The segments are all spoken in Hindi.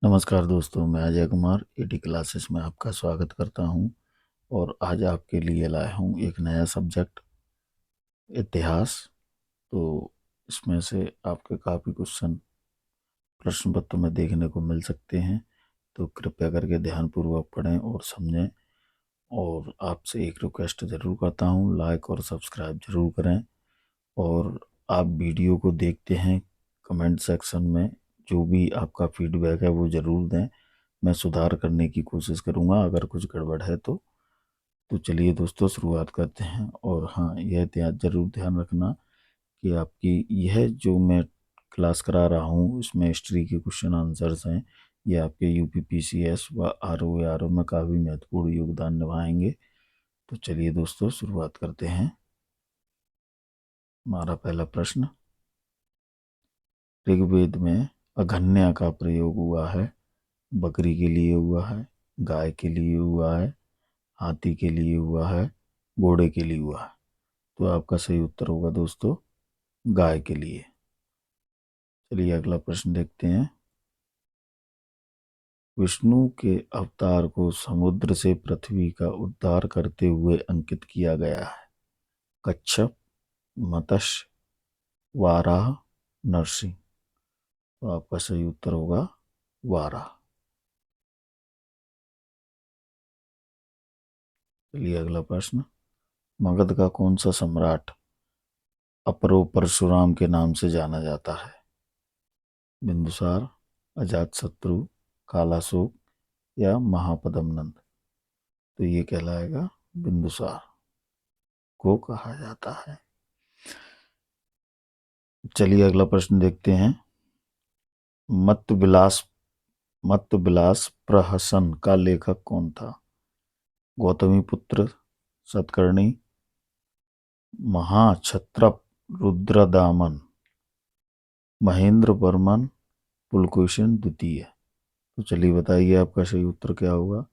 नमस्कार दोस्तों, मैं अजय कुमार एटी क्लासेस में आपका स्वागत करता हूं। और आज आपके लिए लाया हूं एक नया सब्जेक्ट, इतिहास। तो इसमें से आपके काफ़ी क्वेश्चन प्रश्न पत्र में देखने को मिल सकते हैं। तो कृपया करके ध्यानपूर्वक पढ़ें और समझें। और आपसे एक रिक्वेस्ट ज़रूर करता हूं, लाइक और सब्सक्राइब ज़रूर करें। और आप वीडियो को देखते हैं, कमेंट सेक्शन में जो भी आपका फीडबैक है वो ज़रूर दें। मैं सुधार करने की कोशिश करूंगा अगर कुछ गड़बड़ है तो चलिए दोस्तों शुरुआत करते हैं। और हाँ, यह ज़रूर ध्यान रखना कि आपकी यह जो मैं क्लास करा रहा हूँ इसमें हिस्ट्री के क्वेश्चन आंसर्स हैं। ये आपके यूपीपीसीएस व आरओ में काफ़ी महत्वपूर्ण योगदान निभाएंगे। तो चलिए दोस्तों शुरुआत करते हैं। हमारा पहला प्रश्न, ऋग्वेद में अघन्या का प्रयोग हुआ है। बकरी के लिए हुआ है, गाय के लिए हुआ है, हाथी के लिए हुआ है, घोड़े के लिए हुआ है। तो आपका सही उत्तर होगा दोस्तों गाय के लिए। चलिए अगला प्रश्न देखते हैं। विष्णु के अवतार को समुद्र से पृथ्वी का उद्धार करते हुए अंकित किया गया है। कच्छप, मत्स्य, वाराह, नरसिंह। तो आपका सही उत्तर होगा वाराह। चलिए अगला प्रश्न, मगध का कौन सा सम्राट अपरो परशुराम के नाम से जाना जाता है? बिंदुसार, अजातशत्रु, कालाशोक या महापद्मनंद? तो ये कहलाएगा बिंदुसार को कहा जाता है। चलिए अगला प्रश्न देखते हैं। मत्त विलास मत्त विलास प्रहसन का लेखक कौन था? गौतमी पुत्र सतकर्णी, महाक्षत्रप रुद्रदामन, महेंद्र वर्मन, पुलकेशिन द्वितीय? तो चलिए बताइए आपका सही उत्तर क्या होगा?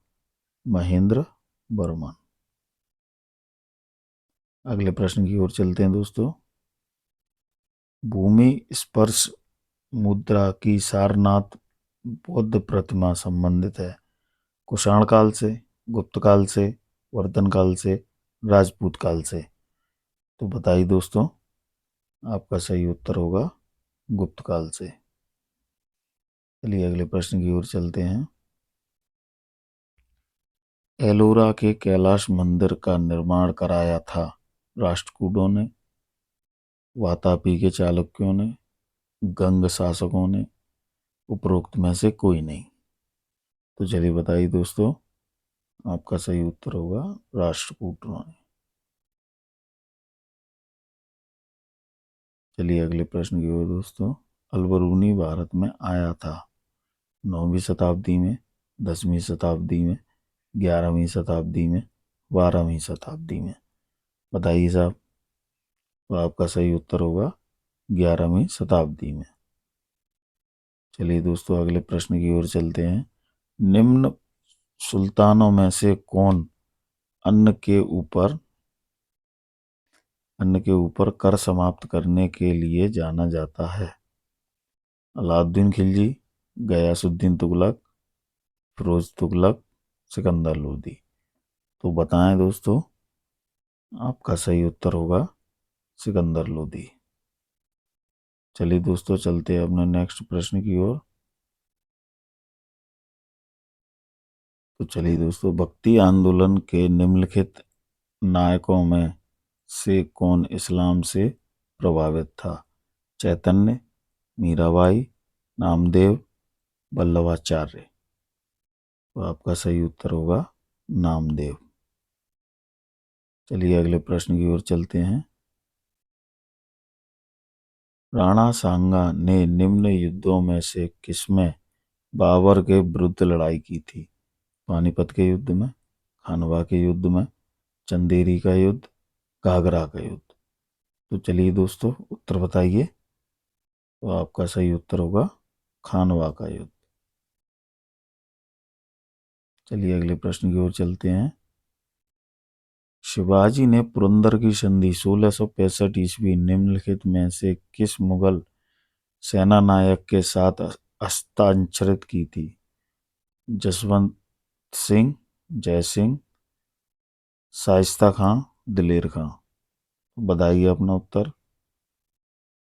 महेंद्र वर्मन। अगले प्रश्न की ओर चलते हैं दोस्तों। भूमि स्पर्श मुद्रा की सारनाथ बौद्ध प्रतिमा संबंधित है। कुषाण काल से, गुप्त काल से, वर्धन काल से, राजपूत काल से? तो बताइए दोस्तों, आपका सही उत्तर होगा गुप्त काल से। चलिए अगले प्रश्न की ओर चलते हैं। एलोरा के कैलाश मंदिर का निर्माण कराया था राष्ट्रकूटों ने, वातापी के चालुक्यों ने, गंग शासकों ने, उपरोक्त में से कोई नहीं? तो चलिए बताइए दोस्तों, आपका सही उत्तर होगा राष्ट्रकूटों ने। चलिए अगले प्रश्न की ओर दोस्तों। अलबरूनी भारत में आया था 9वीं शताब्दी में, 10वीं शताब्दी में, 11वीं शताब्दी में, 12वीं शताब्दी में? बताइए साहब। तो आपका सही उत्तर होगा 11वीं शताब्दी में। चलिए दोस्तों अगले प्रश्न की ओर चलते हैं। निम्न सुल्तानों में से कौन अन्न के ऊपर कर समाप्त करने के लिए जाना जाता है? अलाउद्दीन खिलजी, गयासुद्दीन तुगलक, फिरोज तुगलक, सिकंदर लोदी? तो बताएं दोस्तों, आपका सही उत्तर होगा सिकंदर लोदी। चलिए दोस्तों चलते हैं अपने नेक्स्ट प्रश्न की ओर। तो चलिए दोस्तों, भक्ति आंदोलन के निम्नलिखित नायकों में से कौन इस्लाम से प्रभावित था? चैतन्य, मीराबाई, नामदेव, वल्लभाचार्य? तो आपका सही उत्तर होगा नामदेव। चलिए अगले प्रश्न की ओर चलते हैं। राणा सांगा ने निम्न युद्धों में से किसमें बाबर के विरुद्ध लड़ाई की थी? पानीपत के युद्ध में, खानवा के युद्ध में, चंदेरी का युद्ध, घाघरा का युद्ध? तो चलिए दोस्तों उत्तर बताइए। तो आपका सही उत्तर होगा खानवा का युद्ध। चलिए अगले प्रश्न की ओर चलते हैं। शिवाजी ने पुरंदर की संधि 1665 ईस्वी निम्नलिखित में से किस मुगल सेनानायक के साथ हस्ताक्षरित की थी? जसवंत सिंह, जय सिंह, शाइस्ता खां, दिलेर खां। बताइए अपना उत्तर।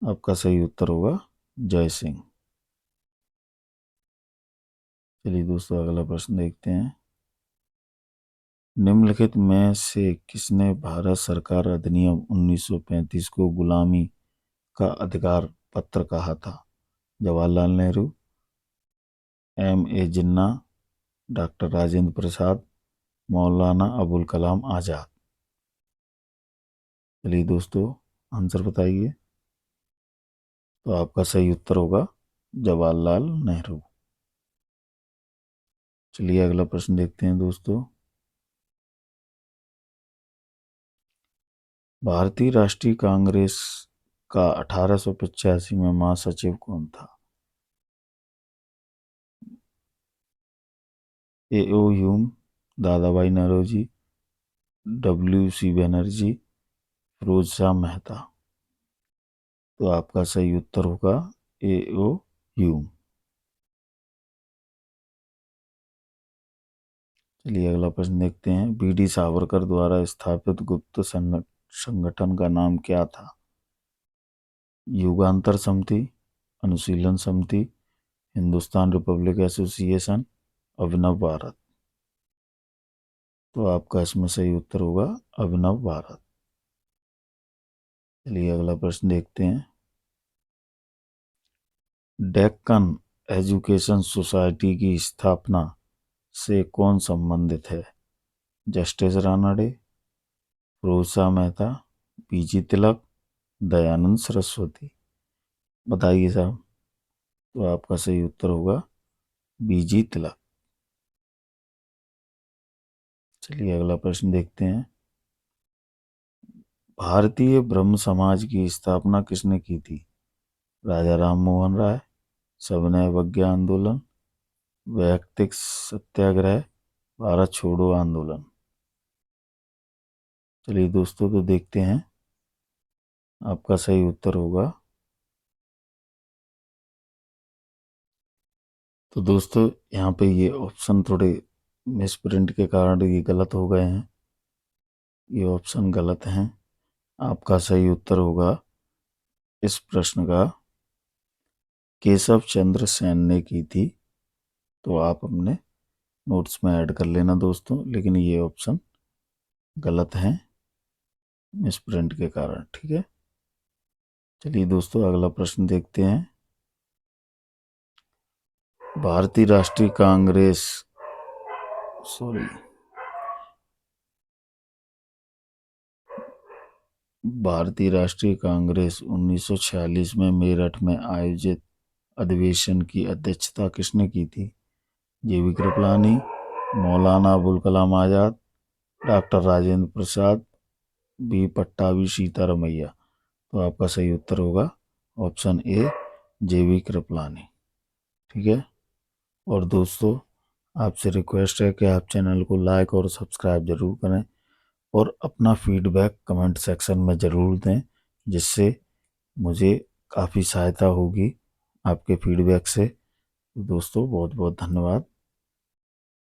आपका सही उत्तर होगा जय सिंह। चलिए दोस्तों, अगला प्रश्न देखते हैं। निम्नलिखित में से किसने भारत सरकार अधिनियम 1935 को गुलामी का अधिकार पत्र कहा था? जवाहरलाल नेहरू, M.A. जिन्ना, डॉक्टर राजेंद्र प्रसाद, मौलाना अबुल कलाम आज़ाद। चलिए दोस्तों, आंसर बताइए। तो आपका सही उत्तर होगा जवाहरलाल नेहरू। चलिए अगला प्रश्न देखते हैं दोस्तों। भारतीय राष्ट्रीय कांग्रेस का 1885 में महासचिव कौन था? A.O. ह्यूम, दादा भाई नौरोजी, W.C. बनर्जी, फिरोज शाह मेहता। तो आपका सही उत्तर होगा A.O. ह्यूम। चलिए अगला प्रश्न देखते हैं। B.D. सावरकर द्वारा स्थापित गुप्त संगठन का नाम क्या था? युगांतर समिति, अनुशीलन समिति, हिंदुस्तान रिपब्लिक एसोसिएशन, अभिनव भारत। तो आपका इसमें सही उत्तर होगा अभिनव भारत। चलिए अगला प्रश्न देखते हैं। डेक्कन एजुकेशन सोसाइटी की स्थापना से कौन संबंधित है? जस्टिस रानडे, फिरोज शाह मेहता, पीजी तिलक, दयानंद सरस्वती। बताइए साहब। तो आपका सही उत्तर होगा बीजी तिलक। चलिए अगला प्रश्न देखते हैं। भारतीय ब्रह्म समाज की स्थापना किसने की थी? राजा राम मोहन राय, सविनय अवज्ञा आंदोलन, वैयक्तिक सत्याग्रह, भारत छोड़ो आंदोलन। चलिए दोस्तों, तो देखते हैं। आपका सही उत्तर होगा। तो दोस्तों, यहाँ पे ये ऑप्शन थोड़े मिसप्रिंट के कारण ये गलत हो गए हैं। ये ऑप्शन गलत हैं। आपका सही उत्तर होगा इस प्रश्न का केशव चंद्र सेन ने की थी। तो आप अपने नोट्स में ऐड कर लेना दोस्तों, लेकिन ये ऑप्शन गलत हैं मिसप्रिंट के कारण। ठीक है। चलिए दोस्तों, अगला प्रश्न देखते हैं। भारतीय राष्ट्रीय कांग्रेस सॉरी भारतीय राष्ट्रीय कांग्रेस 1946 में मेरठ में आयोजित अधिवेशन की अध्यक्षता किसने की थी? जेबी कृपलानी, मौलाना अबुल कलाम आज़ाद, डॉक्टर राजेंद्र प्रसाद, बी पट्टाभी सीतारमैया। तो आपका सही उत्तर होगा ऑप्शन ए, जेबी कृपलानी। ठीक है। और दोस्तों, आपसे रिक्वेस्ट है कि आप चैनल को लाइक और सब्सक्राइब जरूर करें और अपना फीडबैक कमेंट सेक्शन में ज़रूर दें, जिससे मुझे काफ़ी सहायता होगी आपके फीडबैक से। दोस्तों, बहुत बहुत धन्यवाद।